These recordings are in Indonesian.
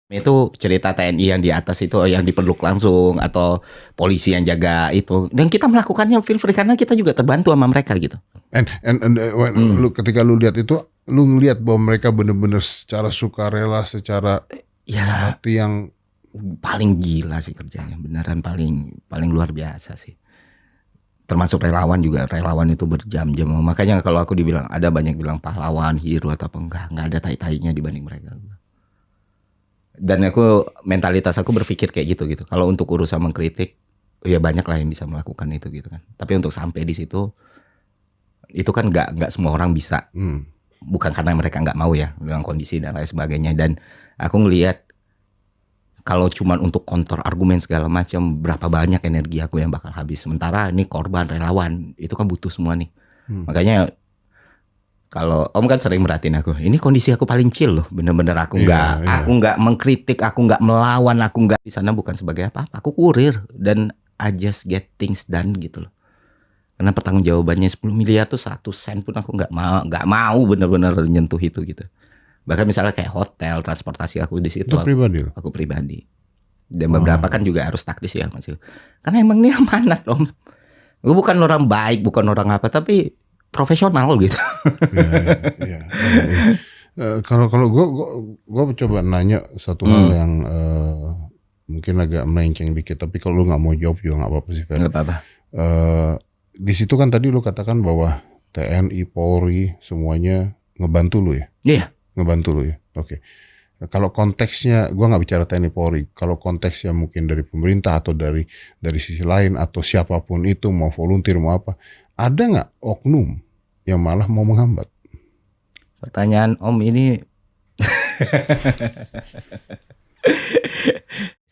Itu cerita TNI yang di atas itu yang dipeluk langsung atau polisi yang jaga itu, dan kita melakukannya feel free karena kita juga terbantu sama mereka gitu. Lu ketika lu lihat itu, lu ngelihat bahwa mereka benar-benar secara sukarela, secara Ya hati yang paling gila sih kerjanya, beneran paling luar biasa sih. Termasuk relawan juga, relawan itu berjam-jam. Makanya kalau aku dibilang ada banyak bilang pahlawan, hero atau apa, enggak ada tai-tainya dibanding mereka. Dan mentalitas aku berpikir kayak gitu. Kalau untuk urusan mengkritik, ya banyak lah yang bisa melakukan itu gitu kan. Tapi untuk sampai di situ, itu kan nggak semua orang bisa. Bukan karena mereka nggak mau ya dengan kondisi dan lain sebagainya. Dan aku ngelihat kalau cuman untuk counter argumen segala macam, berapa banyak energi aku yang bakal habis. Sementara ini korban, relawan, itu kan butuh semua nih. Makanya kalau Om kan sering merhatiin aku, ini kondisi aku paling chill loh, bener-bener aku nggak mengkritik, aku nggak melawan, aku nggak di sana bukan sebagai apa-apa, aku kurir dan I just get things done gitu loh. Karena pertanggungjawabannya 10 miliar tuh 1 sen pun aku nggak mau bener-bener nyentuh itu gitu. Bahkan misalnya kayak hotel, transportasi aku di situ. Aku pribadi. Dan beberapa kan juga harus taktis ya Mas. Karena emang ini amanat Om. Gue bukan orang baik, bukan orang apa, tapi profesional gitu. Kalau gue coba nanya satu hal yang mungkin agak melenceng dikit, tapi kalau lu nggak mau jawab juga nggak apa-apa sih, Fer. Nggak apa-apa. Di situ kan tadi lu katakan bahwa TNI, Polri semuanya ngebantu lu ya? Iya. Ngebantu lu ya. Oke. Kalau konteksnya, gue nggak bicara TNI Polri. Kalau konteksnya mungkin dari pemerintah atau dari sisi lain atau siapapun itu, mau volunteer mau apa, ada nggak oknum yang malah mau menghambat? Pertanyaan Om ini,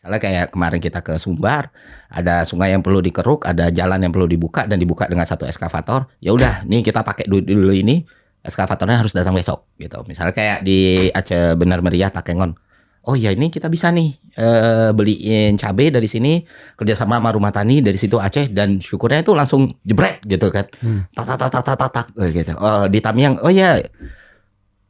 misalnya kayak kemarin kita ke Sumbar, ada sungai yang perlu dikeruk, ada jalan yang perlu dibuka dan dibuka dengan satu eskavator. Ya udah, nih kita pakai dulu ini. Eskavatornya harus datang besok gitu. Misalnya kayak di Aceh Benar Meriah Takengon. Oh ya ini kita bisa nih beliin cabai dari sini, kerjasama sama rumah tani dari situ Aceh, dan syukurnya itu langsung jebret gitu kan. Tak gitu. Oh, di Tamiang, oh ya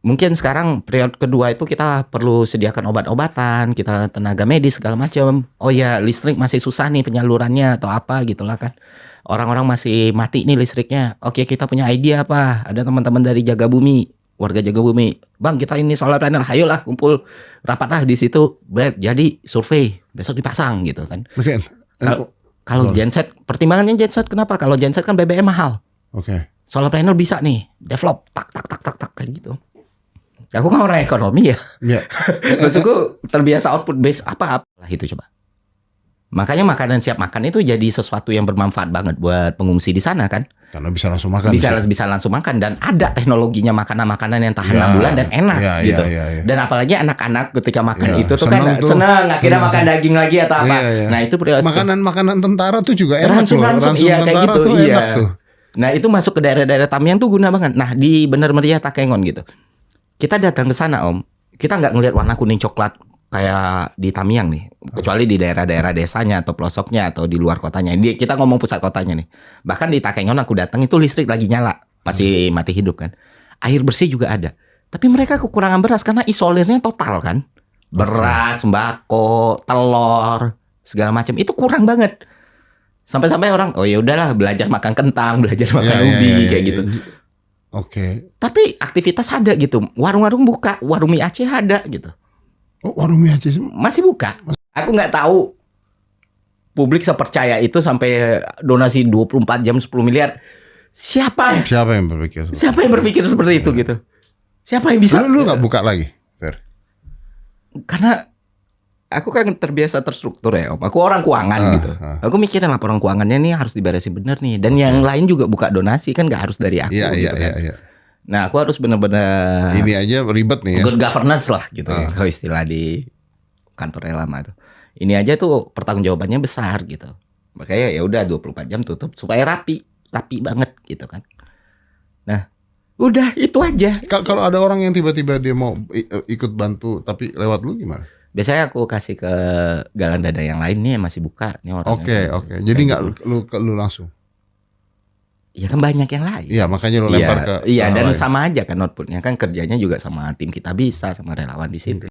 mungkin sekarang periode kedua itu kita perlu sediakan obat-obatan, kita tenaga medis segala macam. Oh ya listrik masih susah nih penyalurannya atau apa gitulah kan. Orang-orang masih mati nih listriknya. Oke, kita punya ide apa? Ada teman-teman dari Jaga Bumi, warga Jaga Bumi. Bang, kita ini solar panel. Ayolah kumpul, rapatlah di situ. Jadi survei, besok dipasang gitu kan. Kalau genset, pertimbangannya genset kenapa? Kalau genset kan BBM mahal. Oke. Solar panel bisa nih, develop tak kayak gitu. Aku kan orang ekonomi ya. Maksudku terbiasa output base apa lah itu coba. Makanya makanan siap makan itu jadi sesuatu yang bermanfaat banget buat pengungsi di sana kan. Karena bisa langsung makan. Bisa langsung makan dan ada teknologinya makanan-makanan yang tahan 6 bulan dan enak gitu. Dan apalagi anak-anak ketika makan itu tuh kan senang, akhirnya makan daging lagi atau apa. Nah itu makanan tentara tuh juga enak loh. Ransum kayak gitu. Tuh enak tuh. Nah itu masuk ke daerah-daerah Tamiang tuh guna banget. Nah di Benar Meriah Takengon gitu. Kita datang ke sana Om, kita nggak ngelihat warna kuning coklat kayak di Tamiang nih, kecuali di daerah-daerah desanya atau pelosoknya atau di luar kotanya. Kita ngomong pusat kotanya nih. Bahkan di Takengon aku datang itu listrik lagi nyala, masih mati hidup kan. Air bersih juga ada. Tapi mereka kekurangan beras karena isolirnya total kan. Beras, sembako, telur, segala macam itu kurang banget. Sampai-sampai orang, oh ya udahlah belajar makan kentang, belajar makan ubi kayak gitu. Oke. Tapi aktivitas ada gitu. Warung-warung buka, warung mie Aceh ada gitu. Oh, warung mie Aceh masih buka. Aku nggak tahu publik sepercaya itu sampai donasi 24 jam 10 miliar. Siapa yang berpikir seperti itu gitu? Siapa yang bisa? Lu nggak buka lagi, Fer? Karena aku kan terbiasa terstruktur ya, Om. Aku orang keuangan gitu. Aku mikirin laporan keuangannya nih harus diberesin bener nih. Dan yang lain juga buka donasi kan nggak harus dari aku gitu kan. Iya. Nah aku harus benar-benar ini aja ribet nih ya. Good governance lah gitu ya, kalau istilah di kantor lama tuh. Ini aja tuh pertanggungjawabannya besar gitu. Makanya ya udah 24 jam tutup supaya rapi banget gitu kan. Nah, udah itu aja. Kalau ada orang yang tiba-tiba dia mau ikut bantu tapi lewat lu gimana? Biasanya aku kasih ke galan dada yang lain nih yang masih buka nih orang. Oke. Jadi nggak lu langsung. Iya kan banyak yang lain. Iya makanya lo lempar ke. Iya dan lain. Sama aja kan outputnya kan kerjanya juga sama tim kita bisa sama relawan di situ.